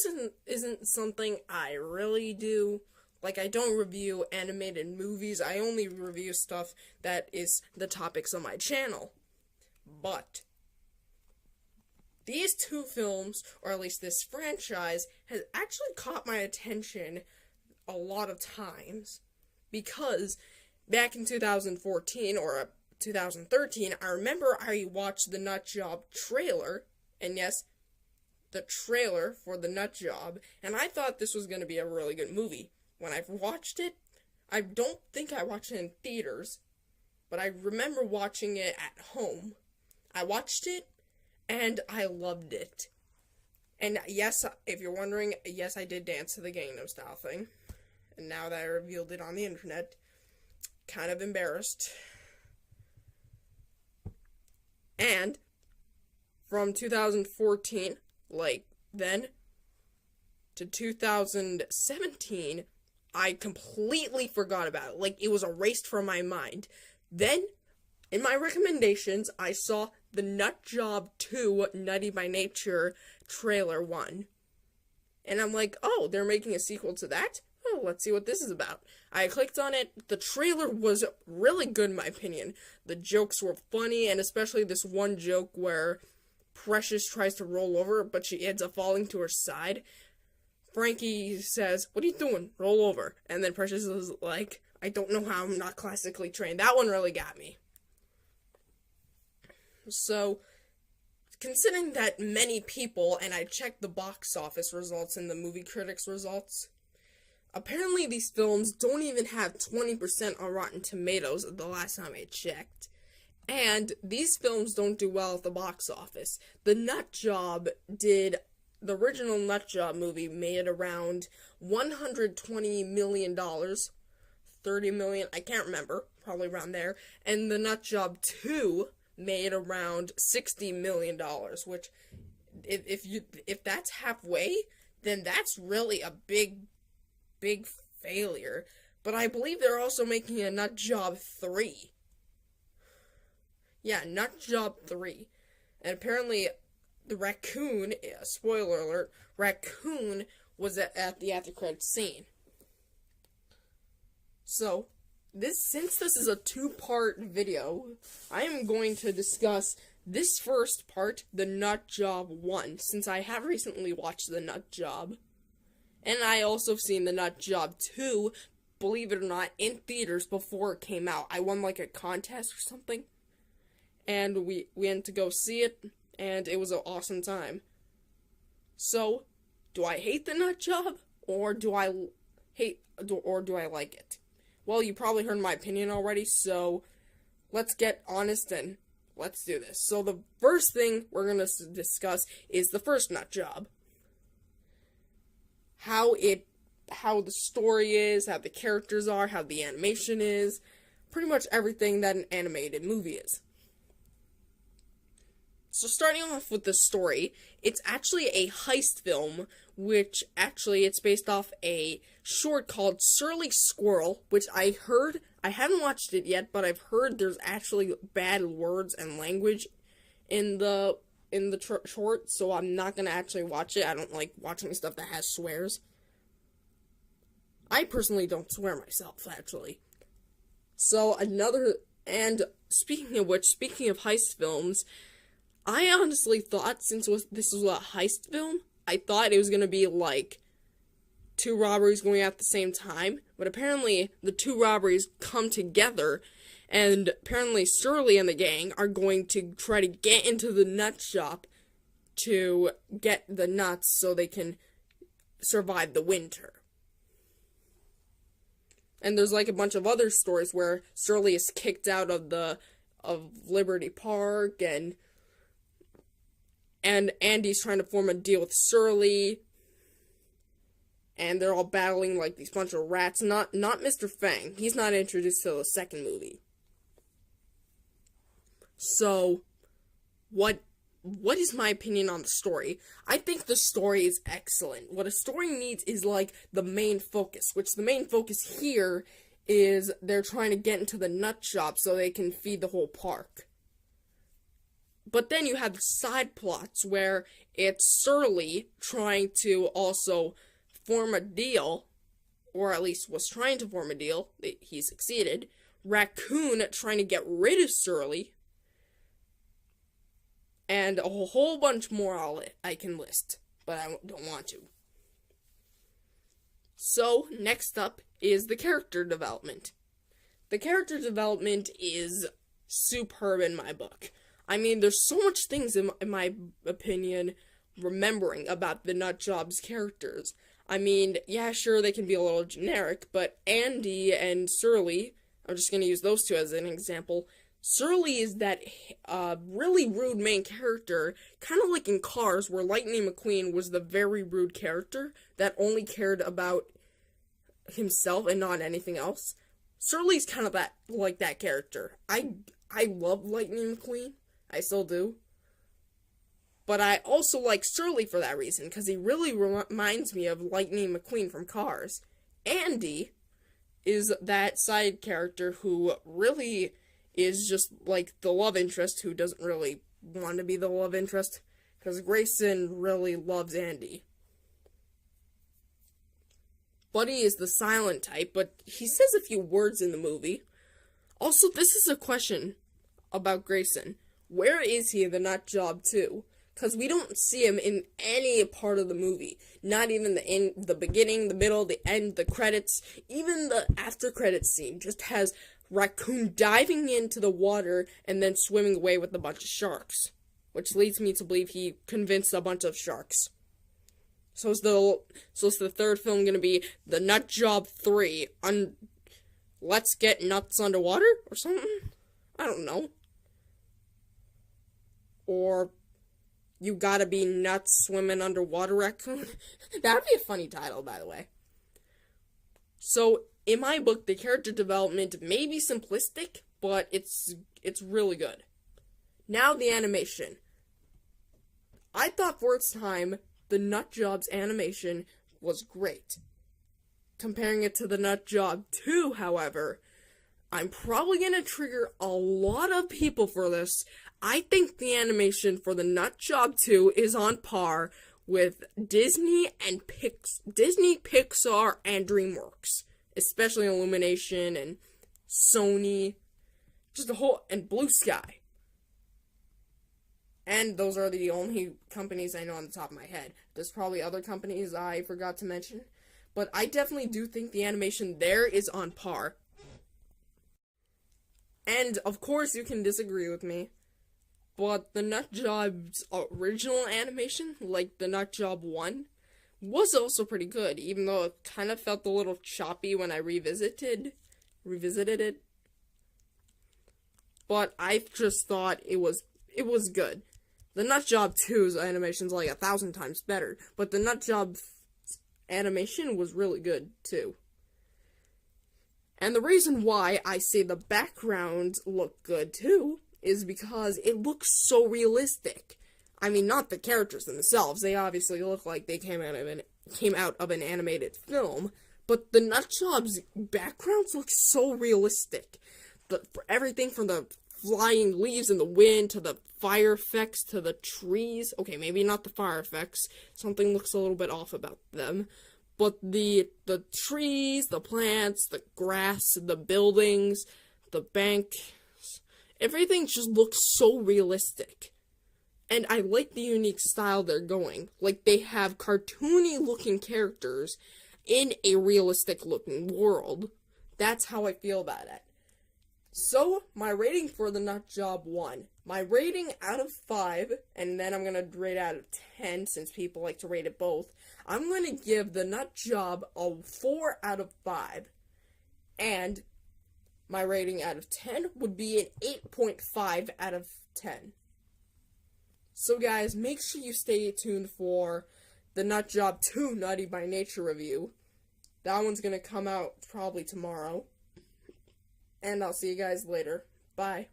this isn't something I really do. Like, I don't review animated movies. I only review stuff that is the topics on my channel. But these two films, or at least this franchise, has actually caught my attention a lot of times. Because back in 2014, or 2013, I remember I watched the Nut Job trailer, and yes, the trailer for the Nut Job, and I thought this was going to be a really good movie. When I watched it, I don't think I watched it in theaters, but I remember watching it at home. I watched it, and I loved it. And yes, if you're wondering, yes, I did dance to the Gangnam Style thing. And now that I revealed it on the internet, kind of embarrassed. And from 2014, like then, to 2017, I completely forgot about it. Like, it was erased from my mind. Then, in my recommendations, I saw the Nut Job 2 Nutty by Nature trailer 1. And I'm like, oh, they're making a sequel to that? Oh, let's see what this is about. I clicked on it. The trailer was really good in my opinion. The jokes were funny, and especially this one joke where Precious tries to roll over, but she ends up falling to her side. Frankie says, "What are you doing? Roll over." And then Precious is like, "I don't know how, I'm not classically trained." That one really got me. So, considering that many people, and I checked the box office results and the movie critics results, apparently these films don't even have 20% on Rotten Tomatoes the last time I checked. And these films don't do well at the box office. The original Nut Job movie made around $120 million, $30 million, I can't remember, probably around there. And the Nut Job 2 made around $60 million, which, if that's halfway, then that's really a big failure. But I believe they're also making a Nut Job 3. Yeah, Nut Job 3. And apparently, the raccoon, spoiler alert, raccoon was at the after credits scene. So, since this is a two-part video, I am going to discuss this first part, the Nut Job 1, since I have recently watched the Nut Job. And I also have seen the Nut Job 2, believe it or not, in theaters before it came out. I won like a contest or something. And we went to go see it, and it was an awesome time. So, do I hate the Nut Job, or do I like it? Well, you probably heard my opinion already, so let's get honest and let's do this. So the first thing we're going to discuss is the first Nut Job. How the story is, how the characters are, how the animation is, pretty much everything that an animated movie is. So starting off with the story, it's actually a heist film, which actually it's based off a short called Surly Squirrel, which I haven't watched it yet, but I've heard there's actually bad words and language in the short, so I'm not gonna actually watch it. I don't like watching stuff that has swears. I personally don't swear myself, actually. So and speaking of heist films, I honestly thought, since this was a heist film, I thought it was going to be like two robberies going at the same time, but apparently the two robberies come together, and apparently Surly and the gang are going to try to get into the nut shop to get the nuts so they can survive the winter. And there's like a bunch of other stories where Surly is kicked out of Liberty Park, and Andy's trying to form a deal with Surly, and they're all battling like these bunch of rats. Not Mr. Fang. He's not introduced till the second movie. So, what is my opinion on the story? I think the story is excellent. What a story needs is like the main focus, which the main focus here is they're trying to get into the nut shop so they can feed the whole park. but then you have the side plots where it's Surly trying to also form a deal, or at least was trying to form a deal. He succeeded. Raccoon trying to get rid of Surly, and a whole bunch more I can list, but I don't want to. So, next up is the character development. The character development is superb in my book. I mean, there's so much things, in my opinion, remembering about the Nutjob's characters. I mean, yeah, sure, they can be a little generic, but Andy and Surly, I'm just going to use those two as an example. Surly is that really rude main character, kind of like in Cars, where Lightning McQueen was the very rude character that only cared about himself and not anything else. Surly's kind of like that character. I love Lightning McQueen. I still do. But I also like Surly for that reason, because he really reminds me of Lightning McQueen from Cars. Andy is that side character who really is just like the love interest who doesn't really want to be the love interest, because Grayson really loves Andy. Buddy is the silent type, but he says a few words in the movie. Also, this is a question about Grayson. Where is he in the Nut Job 2? Because we don't see him in any part of the movie. Not even the beginning, the middle, the end, the credits. Even the after credits scene just has Raccoon diving into the water and then swimming away with a bunch of sharks. Which leads me to believe he convinced a bunch of sharks. So is the third film going to be the Nut Job 3? Let's get nuts underwater? Or something? I don't know. Or You Gotta Be Nuts Swimming Underwater Raccoon? That'd be a funny title, by the way. So, in my book, the character development may be simplistic, but it's really good. Now the animation. I thought for its time, the Nut Job's animation was great. Comparing it to the Nut Job 2, however, I'm probably going to trigger a lot of people for this. I think the animation for the Nut Job 2 is on par with Disney, Pixar, and DreamWorks. Especially Illumination and Sony. Just a whole... and Blue Sky. And those are the only companies I know on the top of my head. There's probably other companies I forgot to mention. But I definitely do think the animation there is on par. And, of course, you can disagree with me. But the Nut Job's original animation, like the Nut Job 1, was also pretty good. Even though it kind of felt a little choppy when I revisited it. But I just thought it was good. The Nut Job 2's animation's like 1,000 times better, but the Nut Job animation was really good, too. And the reason why I say the backgrounds look good, too, is because it looks so realistic. I mean, not the characters themselves, they obviously look like they came out of an animated film, but the Nut Job's backgrounds look so realistic. Everything from the flying leaves in the wind, to the fire effects, to the trees. Okay, maybe not the fire effects. Something looks a little bit off about them. But the trees, the plants, the grass, the buildings, the bank, everything just looks so realistic. And I like the unique style they're going. Like, they have cartoony-looking characters in a realistic-looking world. That's how I feel about it. So, my rating for the Nut Job 1. My rating out of 5, and then I'm going to rate out of 10, since people like to rate it both. I'm going to give the Nut Job a 4 out of 5. And my rating out of 10 would be an 8.5 out of 10. So guys, make sure you stay tuned for the Nut Job 2 Nutty by Nature review. That one's going to come out probably tomorrow. And I'll see you guys later. Bye.